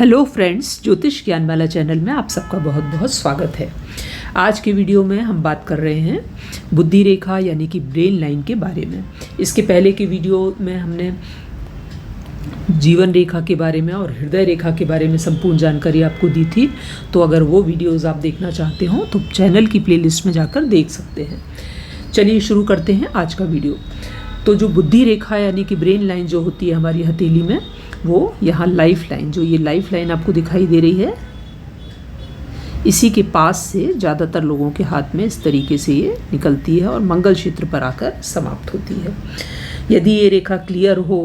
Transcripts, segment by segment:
Hello friends, ज्योतिष ज्ञानमाला channel में आप सबका बहुत बहुत स्वागत है। आज के वीडियो में हम बात कर रहे हैं बुद्धि रेखा यानी कि ब्रेन लाइन के बारे में। इसके पहले के वीडियो में हमने जीवन रेखा के बारे में और हृदय रेखा के बारे में संपूर्ण जानकारी आपको दी थी। तो अगर वो वीडियोज़ आप देखना चाहते हो तो चैनल की प्लेलिस्ट में जाकर देख सकते हैं। चलिए शुरू करते हैं आज का वीडियो। तो जो बुद्धि रेखा यानी कि ब्रेन लाइन जो होती है हमारी हथेली में, वो यहाँ लाइफ लाइन, जो ये लाइफ लाइन आपको दिखाई दे रही है, इसी के पास से ज़्यादातर लोगों के हाथ में इस तरीके से ये निकलती है और मंगल क्षेत्र पर आकर समाप्त होती है। यदि ये रेखा क्लियर हो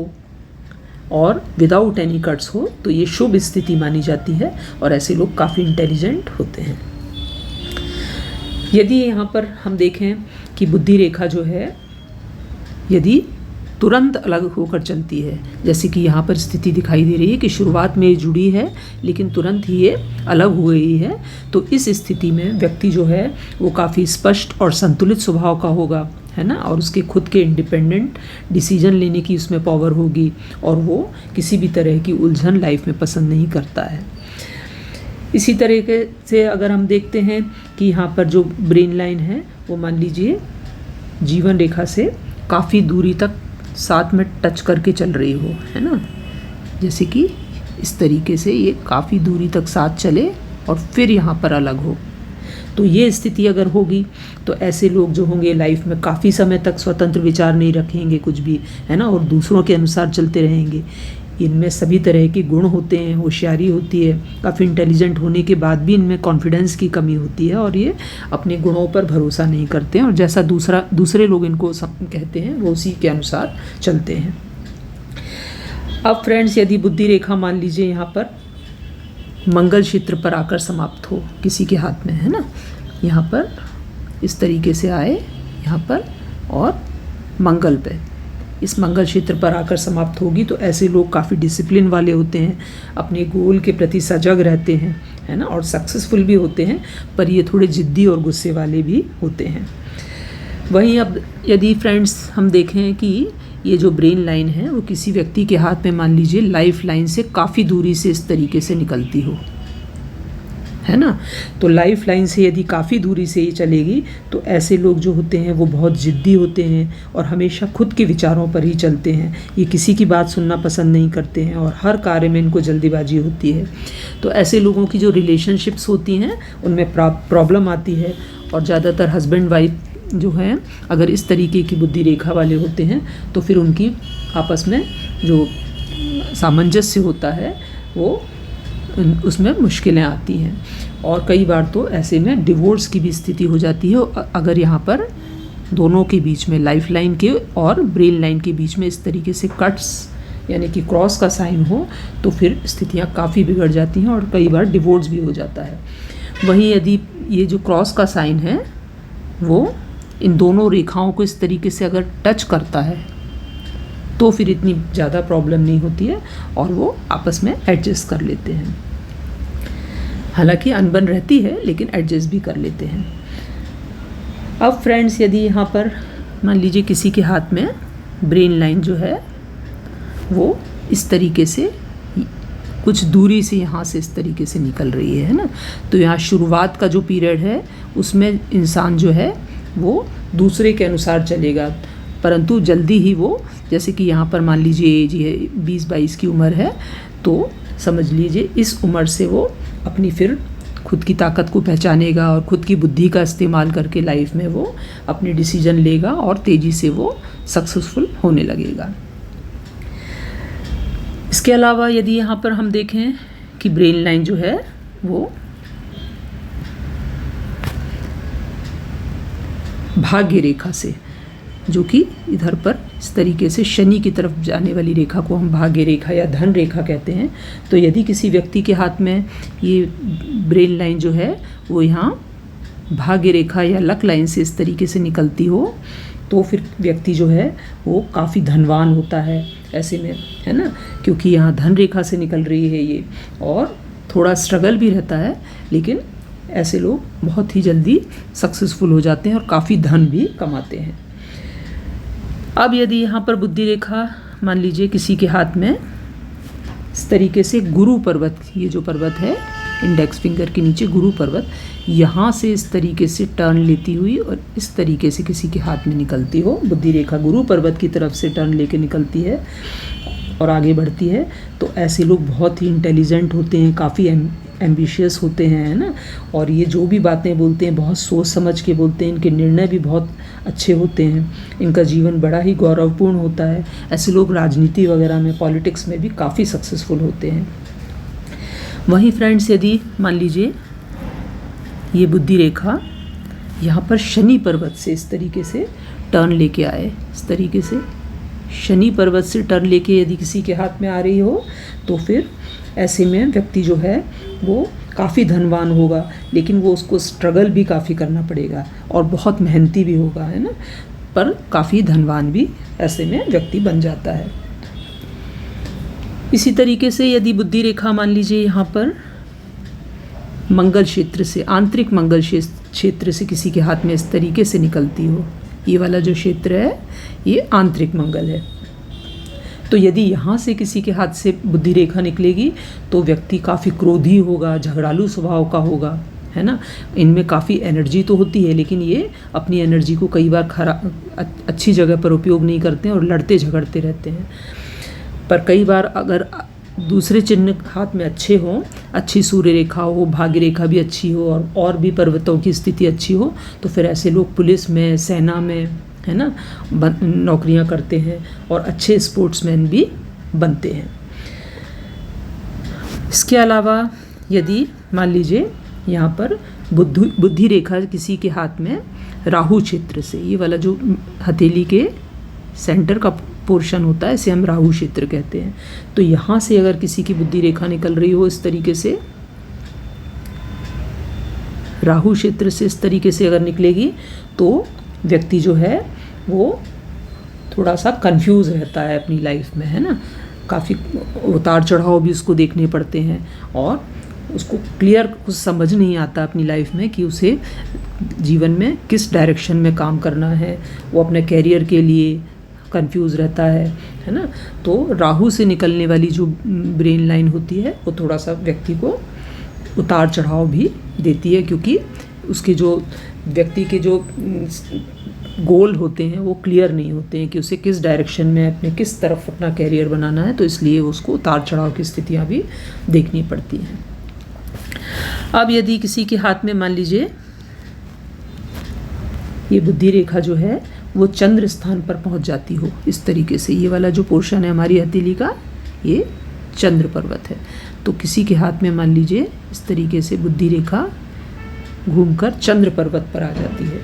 और विदाउट एनी कट्स हो तो ये शुभ स्थिति मानी जाती है और ऐसे लोग काफ़ी इंटेलिजेंट होते हैं। यदि यहाँ पर हम देखें कि बुद्धि रेखा जो है यदि तुरंत अलग होकर चलती है, जैसे कि यहाँ पर स्थिति दिखाई दे रही है कि शुरुआत में ये जुड़ी है लेकिन तुरंत ही ये अलग हो गई है, तो इस स्थिति में व्यक्ति जो है वो काफ़ी स्पष्ट और संतुलित स्वभाव का होगा, है ना, और उसके खुद के इंडिपेंडेंट डिसीजन लेने की उसमें पावर होगी और वो किसी भी तरह की उलझन लाइफ में पसंद नहीं करता है। इसी तरीके से अगर हम देखते हैं कि यहाँ पर जो ब्रेन लाइन है वो मान लीजिए जीवन रेखा से काफ़ी दूरी तक साथ में टच करके चल रही हो, है ना, जैसे कि इस तरीके से ये काफ़ी दूरी तक साथ चले और फिर यहाँ पर अलग हो। तो ये स्थिति अगर होगी तो ऐसे लोग जो होंगे लाइफ में काफ़ी समय तक स्वतंत्र विचार नहीं रखेंगे कुछ भी, है ना, और दूसरों के अनुसार चलते रहेंगे। इनमें सभी तरह के गुण होते हैं, होशियारी होती है, काफ़ी इंटेलिजेंट होने के बाद भी इनमें कॉन्फिडेंस की कमी होती है और ये अपने गुणों पर भरोसा नहीं करते हैं और जैसा दूसरे लोग इनको कहते हैं वो उसी के अनुसार चलते हैं। अब फ्रेंड्स, यदि बुद्धि रेखा मान लीजिए यहाँ पर मंगल क्षेत्र पर आकर समाप्त हो किसी के हाथ में, है ना, यहाँ पर इस तरीके से आए यहाँ पर और मंगल पे इस मंगल क्षेत्र पर आकर समाप्त होगी तो ऐसे लोग काफ़ी डिसिप्लिन वाले होते हैं, अपने गोल के प्रति सजग रहते हैं, है ना, और सक्सेसफुल भी होते हैं, पर ये थोड़े जिद्दी और गुस्से वाले भी होते हैं। वहीं अब यदि फ्रेंड्स हम देखें कि ये जो ब्रेन लाइन है वो किसी व्यक्ति के हाथ में मान लीजिए लाइफ लाइन से काफ़ी दूरी से इस तरीके से निकलती हो, है ना, तो लाइफ लाइन से यदि काफ़ी दूरी से ये चलेगी तो ऐसे लोग जो होते हैं वो बहुत ज़िद्दी होते हैं और हमेशा खुद के विचारों पर ही चलते हैं। ये किसी की बात सुनना पसंद नहीं करते हैं और हर कार्य में इनको जल्दीबाजी होती है। तो ऐसे लोगों की जो रिलेशनशिप्स होती हैं उनमें प्रॉब्लम आती है और ज़्यादातर हस्बैंड वाइफ जो हैं अगर इस तरीके की बुद्धि रेखा वाले होते हैं तो फिर उनकी आपस में जो सामंजस्य होता है वो उसमें मुश्किलें आती हैं और कई बार तो ऐसे में डिवोर्स की भी स्थिति हो जाती है अगर यहाँ पर दोनों के बीच में लाइफ लाइन के और ब्रेन लाइन के बीच में इस तरीके से कट्स यानी कि क्रॉस का साइन हो तो फिर स्थितियाँ काफ़ी बिगड़ जाती हैं और कई बार डिवोर्स भी हो जाता है। वहीं यदि ये जो क्रॉस का साइन है वो इन दोनों रेखाओं को इस तरीके से अगर टच करता है तो फिर इतनी ज़्यादा प्रॉब्लम नहीं होती है और वो आपस में एडजस्ट कर लेते हैं। हालांकि अनबन रहती है लेकिन एडजस्ट भी कर लेते हैं। अब फ्रेंड्स, यदि यहाँ पर मान लीजिए किसी के हाथ में ब्रेन लाइन जो है वो इस तरीके से कुछ दूरी से यहाँ से इस तरीके से निकल रही है ना, तो यहाँ शुरुआत का जो पीरियड है उसमें इंसान जो है वो दूसरे के अनुसार चलेगा, परंतु जल्दी ही वो, जैसे कि यहाँ पर मान लीजिए एज है 20-22 की उम्र है, तो समझ लीजिए इस उम्र से वो अपनी फिर खुद की ताकत को पहचानेगा और खुद की बुद्धि का इस्तेमाल करके लाइफ में वो अपने डिसीजन लेगा और तेज़ी से वो सक्सेसफुल होने लगेगा। इसके अलावा यदि यहाँ पर हम देखें कि ब्रेन लाइन जो है वो भाग्य रेखा से, जो कि इधर पर इस तरीके से शनि की तरफ जाने वाली रेखा को हम भाग्य रेखा या धन रेखा कहते हैं, तो यदि किसी व्यक्ति के हाथ में ये ब्रेन लाइन जो है वो यहाँ भाग्य रेखा या लक लाइन से इस तरीके से निकलती हो तो फिर व्यक्ति जो है वो काफ़ी धनवान होता है ऐसे में, है ना, क्योंकि यहाँ धन रेखा से निकल रही है ये और थोड़ा स्ट्रगल भी रहता है, लेकिन ऐसे लोग बहुत ही जल्दी सक्सेसफुल हो जाते हैं और काफ़ी धन भी कमाते हैं। अब यदि यहाँ पर बुद्धि रेखा मान लीजिए किसी के हाथ में इस तरीके से गुरु पर्वत, ये जो पर्वत है इंडेक्स फिंगर के नीचे गुरु पर्वत, यहाँ से इस तरीके से टर्न लेती हुई और इस तरीके से किसी के हाथ में निकलती हो, बुद्धि रेखा गुरु पर्वत की तरफ से टर्न लेके निकलती है और आगे बढ़ती है, तो ऐसे लोग बहुत ही इंटेलिजेंट होते हैं, काफ़ी एम्बिशियस होते हैं, है ना। और ये जो भी बातें बोलते हैं बहुत सोच समझ के बोलते हैं, इनके निर्णय भी बहुत अच्छे होते हैं, इनका जीवन बड़ा ही गौरवपूर्ण होता है। ऐसे लोग राजनीति वगैरह में, पॉलिटिक्स में भी काफ़ी सक्सेसफुल होते हैं। वहीं फ्रेंड्स, यदि मान लीजिए ये बुद्धि रेखा यहाँ पर शनि पर्वत से इस तरीके से टर्न लेके आए, इस तरीके से शनि पर्वत से टर्न लेके यदि किसी के हाथ में आ रही हो, तो फिर ऐसे में व्यक्ति जो है वो काफ़ी धनवान होगा, लेकिन वो उसको स्ट्रगल भी काफ़ी करना पड़ेगा और बहुत मेहनती भी होगा, है ना, पर काफ़ी धनवान भी ऐसे में व्यक्ति बन जाता है। इसी तरीके से यदि बुद्धि रेखा मान लीजिए यहाँ पर मंगल क्षेत्र से, आंतरिक मंगल क्षेत्र से किसी के हाथ में इस तरीके से निकलती हो, ये वाला जो क्षेत्र है ये आंतरिक मंगल है, तो यदि यहाँ से किसी के हाथ से बुद्धि रेखा निकलेगी तो व्यक्ति काफ़ी क्रोधी होगा, झगड़ालू स्वभाव का होगा, है ना। इनमें काफ़ी एनर्जी तो होती है, लेकिन ये अपनी एनर्जी को कई बार अच्छी जगह पर उपयोग नहीं करते हैं और लड़ते झगड़ते रहते हैं। पर कई बार अगर दूसरे चिन्ह हाथ में अच्छे हों, अच्छी सूर्य रेखा हो, भाग्य रेखा भी अच्छी हो और भी पर्वतों की स्थिति अच्छी हो, तो फिर ऐसे लोग पुलिस में, सेना में, है ना, नौकरियां करते हैं और अच्छे स्पोर्ट्समैन भी बनते हैं। इसके अलावा यदि मान लीजिए यहाँ पर बुद्धि रेखा किसी के हाथ में राहु क्षेत्र से, ये वाला जो हथेली के सेंटर का पोर्शन होता है, इसे हम राहु क्षेत्र कहते हैं, तो यहाँ से अगर किसी की बुद्धि रेखा निकल रही हो इस तरीके से, राहु क्षेत्र से इस तरीके से अगर निकलेगी, तो व्यक्ति जो है वो थोड़ा सा कंफ्यूज रहता है अपनी लाइफ में, है ना, काफ़ी उतार चढ़ाव भी उसको देखने पड़ते हैं और उसको क्लियर कुछ समझ नहीं आता अपनी लाइफ में कि उसे जीवन में किस डायरेक्शन में काम करना है, वो अपने कैरियर के लिए कंफ्यूज रहता है ना। तो राहु से निकलने वाली जो ब्रेन लाइन होती है वो थोड़ा सा व्यक्ति को उतार चढ़ाव भी देती है, क्योंकि उसके जो व्यक्ति के जो गोल होते हैं वो क्लियर नहीं होते हैं कि उसे किस डायरेक्शन में अपने किस तरफ अपना कैरियर बनाना है, तो इसलिए उसको उतार चढ़ाव की स्थितियाँ भी देखनी पड़ती हैं। अब यदि किसी के हाथ में मान लीजिए ये बुद्धि रेखा जो है वो चंद्र स्थान पर पहुंच जाती हो इस तरीके से, ये वाला जो पोर्शन है हमारी हथेली का ये चंद्र पर्वत है, तो किसी के हाथ में मान लीजिए इस तरीके से बुद्धि रेखा घूमकर चंद्र पर्वत पर आ जाती है,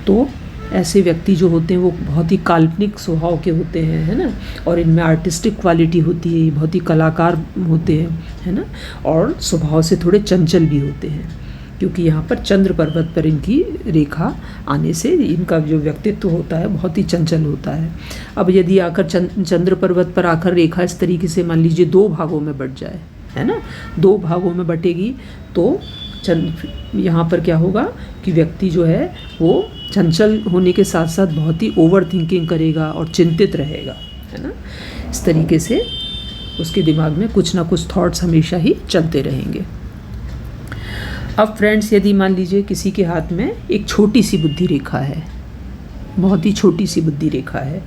तो ऐसे व्यक्ति जो होते हैं वो बहुत ही काल्पनिक स्वभाव के होते हैं, है ना, और इनमें आर्टिस्टिक क्वालिटी होती है, बहुत ही कलाकार होते हैं, है ना, और स्वभाव से थोड़े चंचल भी होते हैं, क्योंकि यहाँ पर चंद्र पर्वत पर इनकी रेखा आने से इनका जो व्यक्तित्व होता है बहुत ही चंचल होता है। अब यदि आकर चंद्र पर्वत पर आकर रेखा इस तरीके से मान लीजिए 2 भागों में बट जाए, है ना, 2 भागों में बटेगी, तो यहाँ पर क्या होगा कि व्यक्ति जो है वो चंचल होने के साथ साथ बहुत ही ओवर थिंकिंग करेगा और चिंतित रहेगा, है ना। इस तरीके से उसके दिमाग में कुछ ना कुछ थॉट्स हमेशा ही चलते रहेंगे। अब फ्रेंड्स, यदि मान लीजिए किसी के हाथ में एक छोटी सी बुद्धि रेखा है, बहुत ही छोटी सी बुद्धि रेखा है,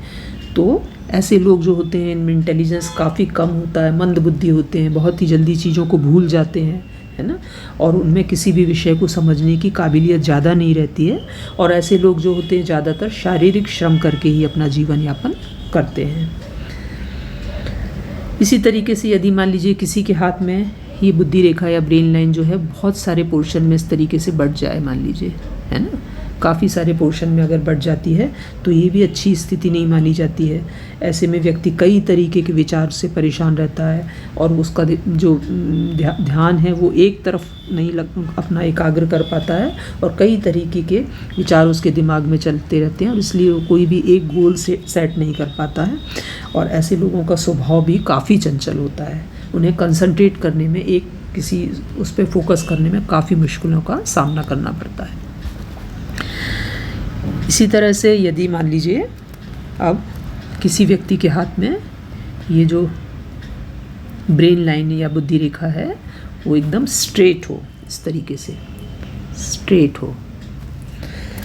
तो ऐसे लोग जो होते हैं इनमें इंटेलिजेंस काफ़ी कम होता है, मंद बुद्धि होते हैं, बहुत ही जल्दी चीज़ों को भूल जाते हैं, है ना, और उनमें किसी भी विषय को समझने की काबिलियत ज़्यादा नहीं रहती है, और ऐसे लोग जो होते हैं ज़्यादातर शारीरिक श्रम करके ही अपना जीवन यापन करते हैं। इसी तरीके से यदि मान लीजिए किसी के हाथ में ये बुद्धि रेखा या ब्रेन लाइन जो है बहुत सारे पोर्शन में इस तरीके से बढ़ जाए, मान लीजिए, है ना, काफ़ी सारे पोर्शन में अगर बढ़ जाती है तो ये भी अच्छी स्थिति नहीं मानी जाती है। ऐसे में व्यक्ति कई तरीके के विचार से परेशान रहता है और उसका जो ध्यान है वो एक तरफ नहीं अपना एकाग्र कर पाता है और कई तरीके के विचार उसके दिमाग में चलते रहते हैं और इसलिए वो कोई भी एक गोल से सेट नहीं कर पाता है। और ऐसे लोगों का स्वभाव भी काफ़ी चंचल होता है, उन्हें कंसंट्रेट करने में, एक किसी उस पर फोकस करने में काफ़ी मुश्किलों का सामना करना पड़ता है। इसी तरह से यदि मान लीजिए अब किसी व्यक्ति के हाथ में ये जो ब्रेन लाइन या बुद्धि रेखा है वो एकदम स्ट्रेट हो, इस तरीके से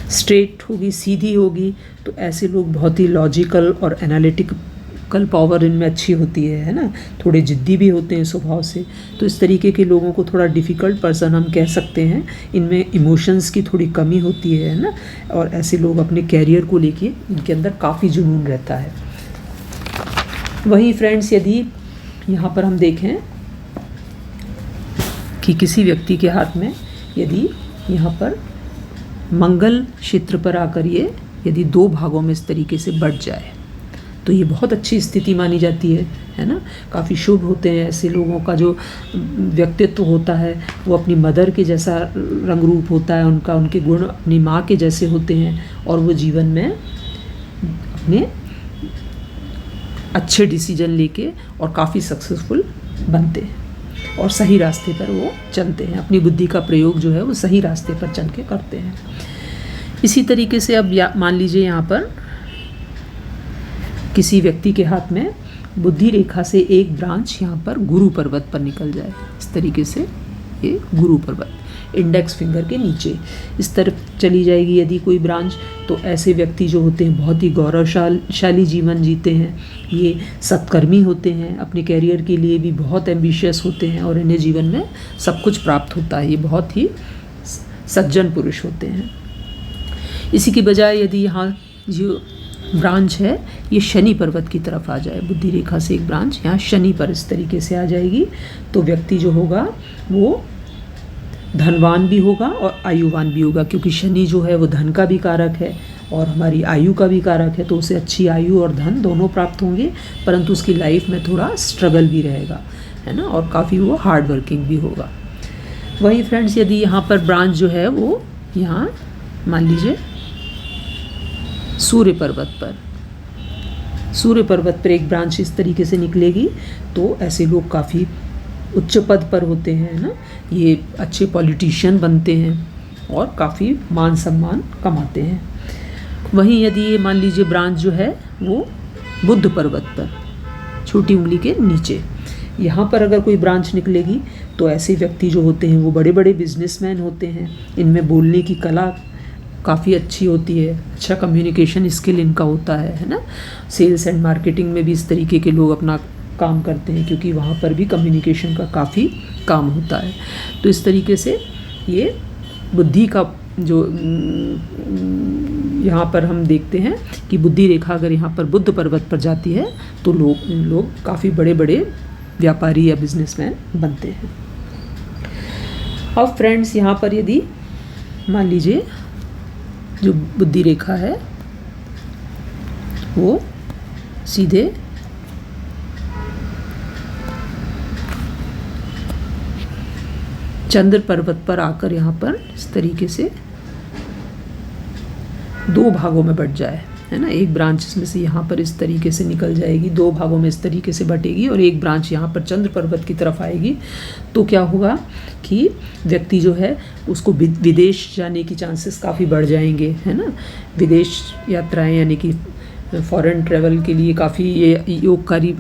स्ट्रेट होगी, सीधी होगी, तो ऐसे लोग बहुत ही लॉजिकल और एनालिटिकल पावर इनमें अच्छी होती है ना। थोड़े जिद्दी भी होते हैं स्वभाव से, तो इस तरीके के लोगों को थोड़ा डिफ़िकल्ट पर्सन हम कह सकते हैं। इनमें इमोशंस की थोड़ी कमी होती है ना, और ऐसे लोग अपने कैरियर को लेके इनके अंदर काफ़ी जुनून रहता है। वहीं फ्रेंड्स, यदि यहाँ पर हम देखें कि किसी व्यक्ति के हाथ में यदि यहाँ पर मंगल क्षेत्र पर आकर ये यदि 2 भागों में इस तरीके से बढ़ जाए तो ये बहुत अच्छी स्थिति मानी जाती है ना। काफ़ी शुभ होते हैं ऐसे लोगों का जो व्यक्तित्व होता है, वो अपनी मदर के जैसा रंग रूप होता है उनका, उनके गुण अपनी माँ के जैसे होते हैं, और वो जीवन में अपने अच्छे डिसीजन लेके और काफ़ी सक्सेसफुल बनते हैं और सही रास्ते पर वो चलते हैं। अपनी बुद्धि का प्रयोग जो है वो सही रास्ते पर चल के करते हैं। इसी तरीके से अब मान लीजिए यहाँ पर किसी व्यक्ति के हाथ में बुद्धि रेखा से एक ब्रांच यहाँ पर गुरु पर्वत पर निकल जाए, इस तरीके से ये गुरु पर्वत इंडेक्स फिंगर के नीचे इस तरफ चली जाएगी यदि कोई ब्रांच, तो ऐसे व्यक्ति जो होते हैं बहुत ही गौरवशाली जीवन जीते हैं। ये सत्कर्मी होते हैं, अपने कैरियर के लिए भी बहुत एम्बिशियस होते हैं और इन्हें जीवन में सब कुछ प्राप्त होता है। ये बहुत ही सज्जन पुरुष होते हैं। इसी की बजाय यदि यहाँ जो ब्रांच है ये शनि पर्वत की तरफ आ जाए, बुद्धि रेखा से एक ब्रांच यहाँ शनि पर इस तरीके से आ जाएगी, तो व्यक्ति जो होगा वो धनवान भी होगा और आयुवान भी होगा, क्योंकि शनि जो है वो धन का भी कारक है और हमारी आयु का भी कारक है, तो उसे अच्छी आयु और धन दोनों प्राप्त होंगे, परंतु उसकी लाइफ में थोड़ा स्ट्रगल भी रहेगा, है ना, और काफ़ी वो हार्ड वर्किंग भी होगा। वही फ्रेंड्स, यदि यहाँ पर ब्रांच जो है वो यहाँ मान लीजिए सूर्य पर्वत पर एक ब्रांच इस तरीके से निकलेगी, तो ऐसे लोग काफ़ी उच्च पद पर होते हैं ना, ये अच्छे पॉलिटिशियन बनते हैं और काफ़ी मान सम्मान कमाते हैं। वहीं यदि ये मान लीजिए ब्रांच जो है वो बुध पर्वत पर छोटी उंगली के नीचे, यहाँ पर अगर कोई ब्रांच निकलेगी तो ऐसे व्यक्ति जो होते हैं वो बड़े बड़े बिजनेसमैन होते हैं। इनमें बोलने की कला काफ़ी अच्छी होती है, अच्छा कम्युनिकेशन स्किल इनका होता है ना। सेल्स एंड मार्केटिंग में भी इस तरीके के लोग अपना काम करते हैं, क्योंकि वहाँ पर भी कम्युनिकेशन का काफ़ी काम होता है। तो इस तरीके से ये बुद्धि का जो यहाँ पर हम देखते हैं कि बुद्धि रेखा अगर यहाँ पर बुध पर्वत पर जाती है तो लोग काफ़ी बड़े बड़े व्यापारी या बिजनेसमैन बनते हैं। अब फ्रेंड्स, यहाँ पर यदि मान लीजिए जो बुद्धि रेखा है वो सीधे चंद्र पर्वत पर आकर यहाँ पर इस तरीके से 2 भागों में बट जाए, है ना। एक ब्रांच इसमें से यहाँ पर इस तरीके से निकल जाएगी, 2 भागों में इस तरीके से बटेगी, और एक ब्रांच यहाँ पर चंद्र पर्वत की तरफ आएगी, तो क्या होगा कि व्यक्ति जो है उसको विदेश जाने की चांसेस काफ़ी बढ़ जाएंगे, है ना। विदेश यात्राएं यानी कि फॉरेन ट्रैवल के लिए काफ़ी ये योगकारी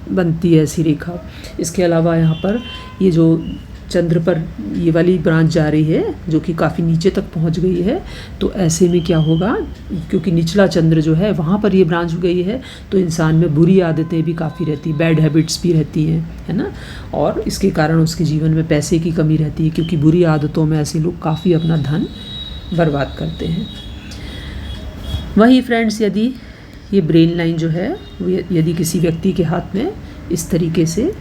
बनती है ऐसी रेखा। इसके अलावा यहाँ पर ये जो चंद्र पर ये वाली ब्रांच जा रही है जो कि काफ़ी नीचे तक पहुंच गई है, तो ऐसे में क्या होगा, क्योंकि निचला चंद्र जो है वहाँ पर ये ब्रांच गई है, तो इंसान में बुरी आदतें भी काफ़ी रहती, बैड हैबिट्स भी रहती हैं, है ना, और इसके कारण उसके जीवन में पैसे की कमी रहती है, क्योंकि बुरी आदतों में ऐसे लोग काफ़ी अपना धन बर्बाद करते हैं। वहीं फ्रेंड्स, यदि ये ब्रेन लाइन जो है वो यदि किसी व्यक्ति के हाथ में इस तरीके से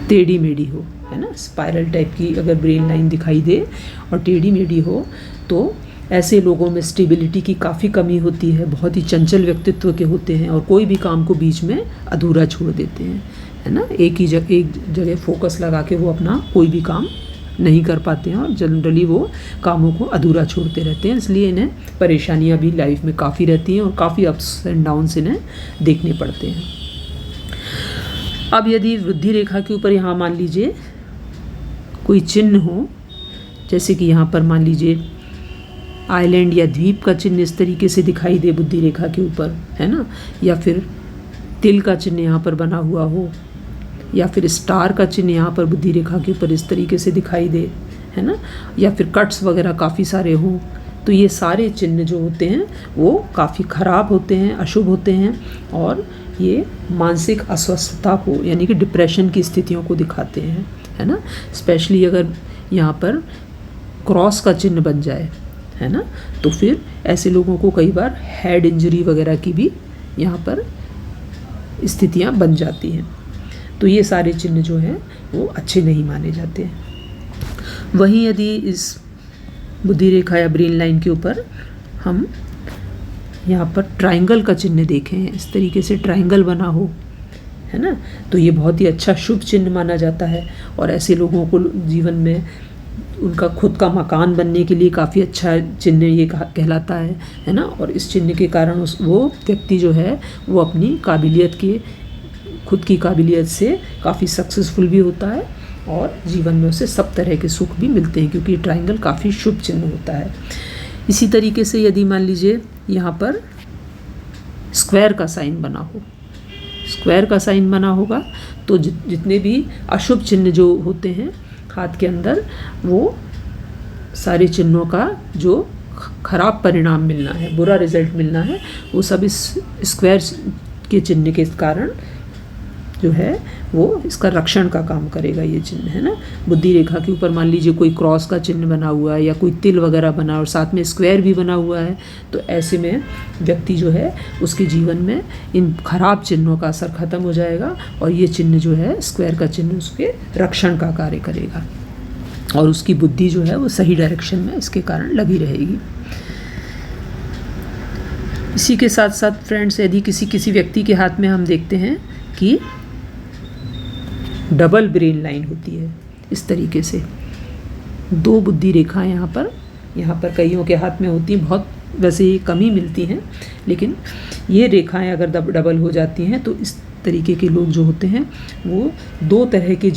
टेढ़ी मेढ़ी हो, है ना, स्पाइरल टाइप की अगर ब्रेन लाइन दिखाई दे और टेढ़ी मेढ़ी हो, तो ऐसे लोगों में स्टेबिलिटी की काफ़ी कमी होती है, बहुत ही चंचल व्यक्तित्व के होते हैं और कोई भी काम को बीच में अधूरा छोड़ देते हैं, है ना। एक जगह फोकस लगा के वो अपना कोई भी काम नहीं कर पाते हैं और जनरली वो कामों को अधूरा छोड़ते रहते हैं, इसलिए इन्हें परेशानियां भी लाइफ में काफ़ी रहती हैं और काफ़ी अप्स एंड डाउन्स इन्हें देखने पड़ते हैं। अब यदि बुद्धि रेखा के ऊपर यहाँ मान लीजिए कोई चिन्ह हो, जैसे कि यहाँ पर मान लीजिए आइलैंड या द्वीप का चिन्ह इस तरीके से दिखाई दे बुद्धि रेखा के ऊपर, है ना, या फिर तिल का चिन्ह यहाँ पर बना हुआ हो, या फिर स्टार का चिन्ह यहाँ पर बुद्धि रेखा के ऊपर इस तरीके से दिखाई दे, है ना, या फिर कट्स वगैरह काफ़ी सारे हों, तो ये सारे चिन्ह जो होते हैं वो काफ़ी ख़राब होते हैं, अशुभ होते हैं, और ये मानसिक अस्वस्थता को यानी कि डिप्रेशन की स्थितियों को दिखाते हैं, है ना। स्पेशली अगर यहाँ पर क्रॉस का चिन्ह बन जाए, है ना, तो फिर ऐसे लोगों को कई बार हेड इंजरी वगैरह की भी यहाँ पर स्थितियाँ बन जाती हैं। तो ये सारे चिन्ह जो हैं वो अच्छे नहीं माने जाते हैं। वहीं यदि इस बुद्धि रेखा या ब्रेन लाइन के ऊपर हम यहाँ पर ट्रायंगल का चिन्ह देखें, इस तरीके से ट्रायंगल बना हो, है ना, तो ये बहुत ही अच्छा शुभ चिन्ह माना जाता है, और ऐसे लोगों को जीवन में उनका खुद का मकान बनने के लिए काफ़ी अच्छा चिन्ह ये कहलाता है ना। और इस चिन्ह के कारण वो व्यक्ति जो है वो अपनी काबिलियत के खुद की काबिलियत से काफ़ी सक्सेसफुल भी होता है, और जीवन में उसे सब तरह के सुख भी मिलते हैं, क्योंकि ट्रायंगल काफ़ी शुभ चिन्ह होता है। इसी तरीके से यदि मान लीजिए यहाँ पर स्क्वायर का साइन बना हो, स्क्वायर का साइन बना होगा तो जितने भी अशुभ चिन्ह जो होते हैं हाथ के अंदर, वो सारे चिन्हों का जो खराब परिणाम मिलना है, बुरा रिजल्ट मिलना है, वो सब इस स्क्वायर के चिन्ह के कारण जो है वो इसका रक्षण का काम करेगा ये चिन्ह, है ना। बुद्धि रेखा के ऊपर मान लीजिए कोई क्रॉस का चिन्ह बना हुआ है या कोई तिल वगैरह बना और साथ में स्क्वायर भी बना हुआ है, तो ऐसे में व्यक्ति जो है उसके जीवन में इन खराब चिन्हों का असर खत्म हो जाएगा, और ये चिन्ह जो है स्क्वायर का चिन्ह उसके रक्षण का कार्य करेगा, और उसकी बुद्धि जो है वो सही डायरेक्शन में इसके कारण लगी रहेगी। इसी के साथ साथ फ्रेंड्स, यदि किसी व्यक्ति के हाथ में हम देखते हैं कि डबल ब्रेन लाइन होती है, इस तरीके से दो बुद्धि रेखाएं यहाँ पर कईयों के हाथ में होती हैं, बहुत वैसे ये कम ही मिलती हैं, लेकिन ये रेखाएं अगर डबल हो जाती हैं तो इस तरीके के लोग जो होते हैं वो दो तरह के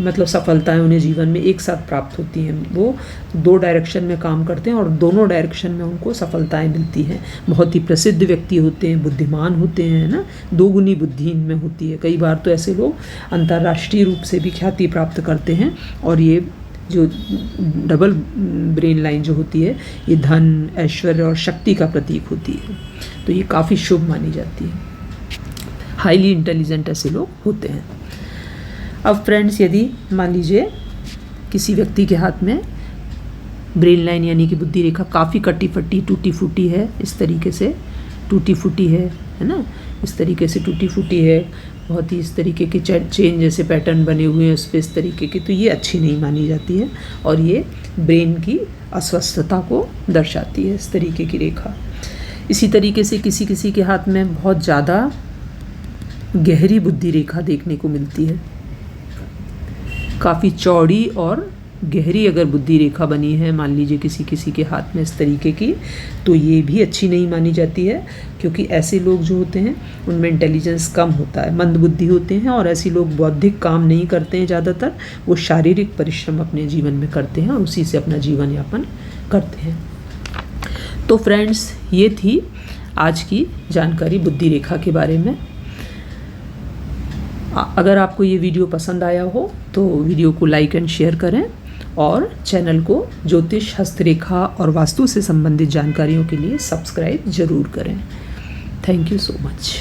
मतलब सफलताएं उन्हें जीवन में एक साथ प्राप्त होती हैं। वो दो डायरेक्शन में काम करते हैं और दोनों डायरेक्शन में उनको सफलताएं मिलती हैं। बहुत ही प्रसिद्ध व्यक्ति होते हैं, बुद्धिमान होते हैं, ना, दोगुनी बुद्धि इनमें होती है। कई बार तो ऐसे लोग अंतर्राष्ट्रीय रूप से भी ख्याति प्राप्त करते हैं, और ये जो डबल ब्रेन लाइन जो होती है ये धन, ऐश्वर्य और शक्ति का प्रतीक होती है, तो ये काफ़ी शुभ मानी जाती है। हाईली इंटेलिजेंट ऐसे लोग होते हैं। अब फ्रेंड्स, यदि मान लीजिए किसी व्यक्ति के हाथ में ब्रेन लाइन यानी कि बुद्धि रेखा काफ़ी कटी फटी टूटी फूटी है, इस तरीके से टूटी फूटी है ना, इस तरीके से टूटी फूटी है, बहुत ही इस तरीके के चेन जैसे पैटर्न बने हुए हैं उस पर इस तरीके की, तो ये अच्छी नहीं मानी जाती है, और ये ब्रेन की अस्वस्थता को दर्शाती है, इस तरीके की रेखा। इसी तरीके से किसी के हाथ में बहुत ज़्यादा गहरी बुद्धि रेखा देखने को मिलती है, काफ़ी चौड़ी और गहरी अगर बुद्धि रेखा बनी है मान लीजिए किसी के हाथ में इस तरीके की, तो ये भी अच्छी नहीं मानी जाती है, क्योंकि ऐसे लोग जो होते हैं उनमें इंटेलिजेंस कम होता है, मंद बुद्धि होते हैं, और ऐसे लोग बौद्धिक काम नहीं करते हैं, ज़्यादातर वो शारीरिक परिश्रम अपने जीवन में करते हैं और उसी से अपना जीवन यापन करते हैं। तो फ्रेंड्स, ये थी आज की जानकारी बुद्धि रेखा के बारे में। अगर आपको ये वीडियो पसंद आया हो तो वीडियो को लाइक एंड शेयर करें, और चैनल को ज्योतिष, हस्तरेखा और वास्तु से संबंधित जानकारियों के लिए सब्सक्राइब ज़रूर करें। Thank you so much.